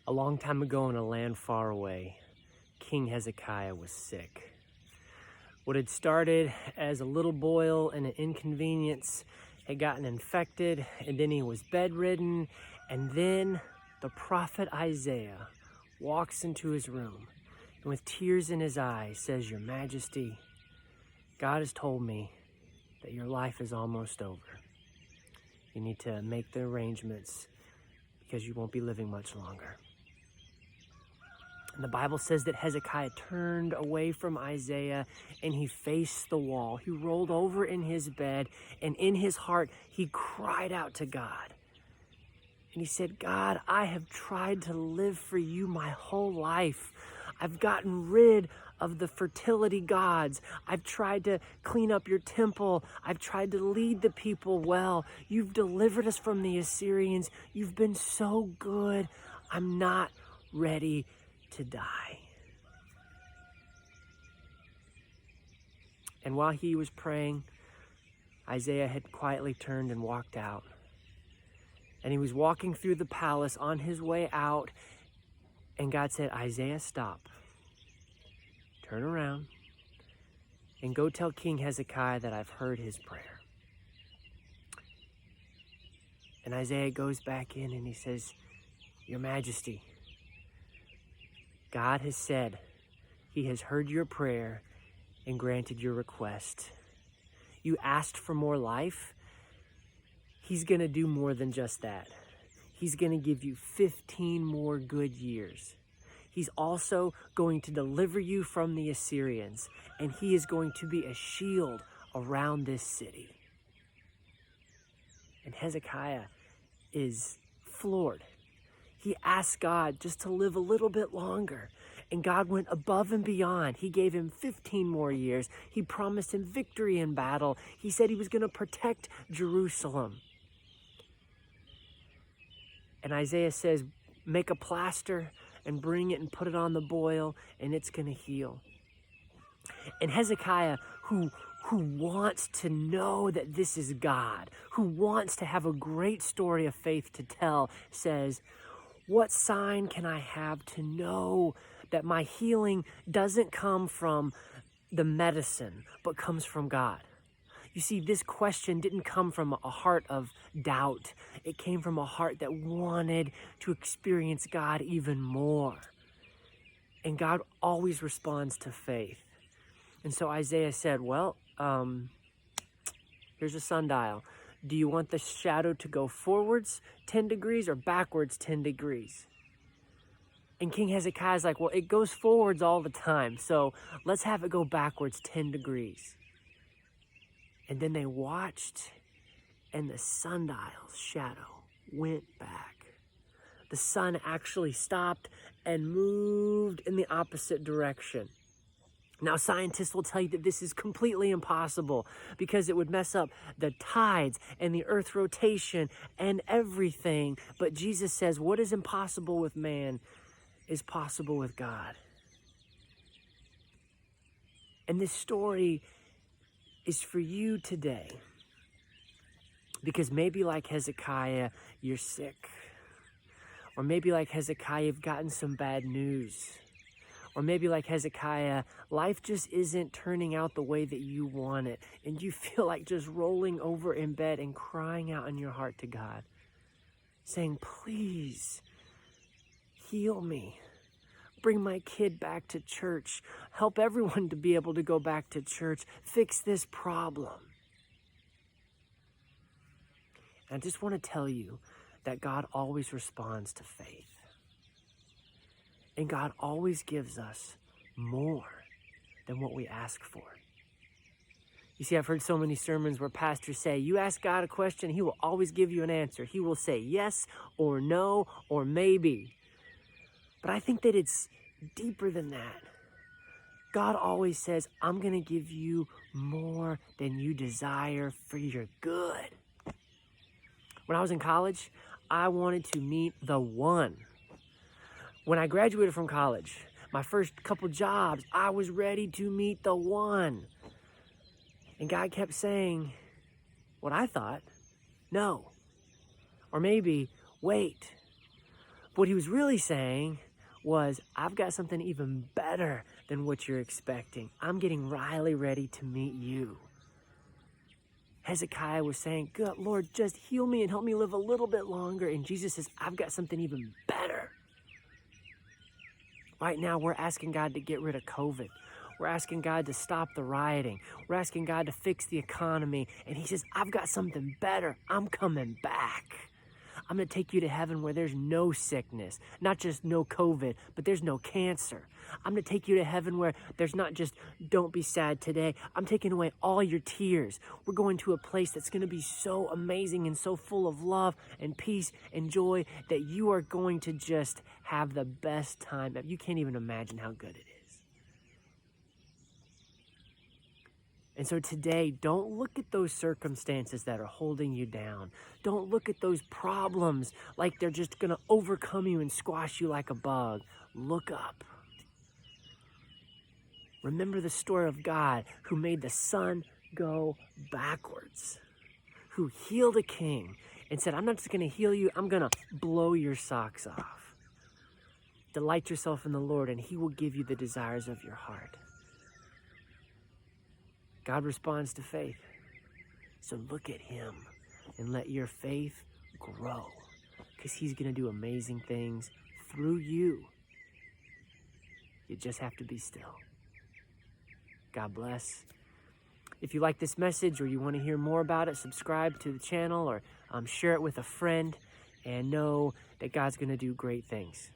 A long time ago in a land far away, King Hezekiah was sick. What had started as a little boil and an inconvenience had gotten infected, and then he was bedridden, and then the prophet Isaiah walks into his room and with tears in his eyes says, "Your Majesty, God has told me that your life is almost over. You need to make the arrangements because you won't be living much longer." And the Bible says that Hezekiah turned away from Isaiah and he faced the wall. He rolled over in his bed, and in his heart, he cried out to God. And he said, "God, I have tried to live for you my whole life. I've gotten rid of the fertility gods. I've tried to clean up your temple. I've tried to lead the people well. You've delivered us from the Assyrians. You've been so good. I'm not ready to die." And while he was praying, Isaiah had quietly turned and walked out. And he was walking through the palace on his way out, and God said, "Isaiah, stop. Turn around and go tell King Hezekiah that I've heard his prayer." And Isaiah goes back in and he says, "Your Majesty, God has said he has heard your prayer and granted your request. You asked for more life. He's going to do more than just that. He's going to give you 15 more good years. He's also going to deliver you from the Assyrians, and he is going to be a shield around this city." And Hezekiah is floored. He asked God just to live a little bit longer, and God went above and beyond. He gave him 15 more years. He promised him victory in battle. He said he was going to protect Jerusalem. And Isaiah says, "Make a plaster and bring it and put it on the boil, and it's going to heal." And Hezekiah, who wants to know that this is God, who wants to have a great story of faith to tell, says, "What sign can I have to know that my healing doesn't come from the medicine, but comes from God?" You see, this question didn't come from a heart of doubt. It came from a heart that wanted to experience God even more. And God always responds to faith. And so Isaiah said, "Well, here's a sundial. Do you want the shadow to go forwards 10 degrees or backwards 10 degrees? And King Hezekiah is like, "Well, it goes forwards all the time, so let's have it go backwards 10 degrees. And then they watched, and the sundial's shadow went back. The sun actually stopped and moved in the opposite direction. Now, scientists will tell you that this is completely impossible because it would mess up the tides and the earth rotation and everything. But Jesus says what is impossible with man is possible with God." And this story is for you today, because maybe like Hezekiah, you're sick. Or maybe like Hezekiah, you've gotten some bad news. Or maybe like Hezekiah, life just isn't turning out the way that you want it, and you feel like just rolling over in bed and crying out in your heart to God, saying, "Please heal me. Bring my kid back to church. Help everyone to be able to go back to church. Fix this problem." And I just want to tell you that God always responds to faith. And God always gives us more than what we ask for. You see, I've heard so many sermons where pastors say, you ask God a question, he will always give you an answer. He will say yes or no or maybe. But I think that it's deeper than that. God always says, "I'm going to give you more than you desire for your good." When I was in college, I wanted to meet the one. When I graduated from college, my first couple jobs, I was ready to meet the one. And God kept saying what I thought, no. Or maybe, wait. What he was really saying was, I've got something even better than what you're expecting. I'm getting Riley ready to meet you. Hezekiah was saying, good Lord, just heal me and help me live a little bit longer. And Jesus says, I've got something even better. Right now, we're asking God to get rid of COVID. We're asking God to stop the rioting. We're asking God to fix the economy. And he says, I've got something better. I'm coming back. I'm going to take you to heaven where there's no sickness, not just no COVID, but there's no cancer. I'm going to take you to heaven where there's not just don't be sad today. I'm taking away all your tears. We're going to a place that's going to be so amazing and so full of love and peace and joy that you are going to just have the best time. You can't even imagine how good it is. And so today, don't look at those circumstances that are holding you down. Don't look at those problems like they're just going to overcome you and squash you like a bug. Look up. Remember the story of God who made the sun go backwards, who healed a king and said, I'm not just going to heal you, I'm going to blow your socks off. Delight yourself in the Lord, and he will give you the desires of your heart. God responds to faith. So look at him and let your faith grow, because he's going to do amazing things through you. You just have to be still. God bless. If you like this message or you want to hear more about it, subscribe to the channel or share it with a friend, and know that God's going to do great things.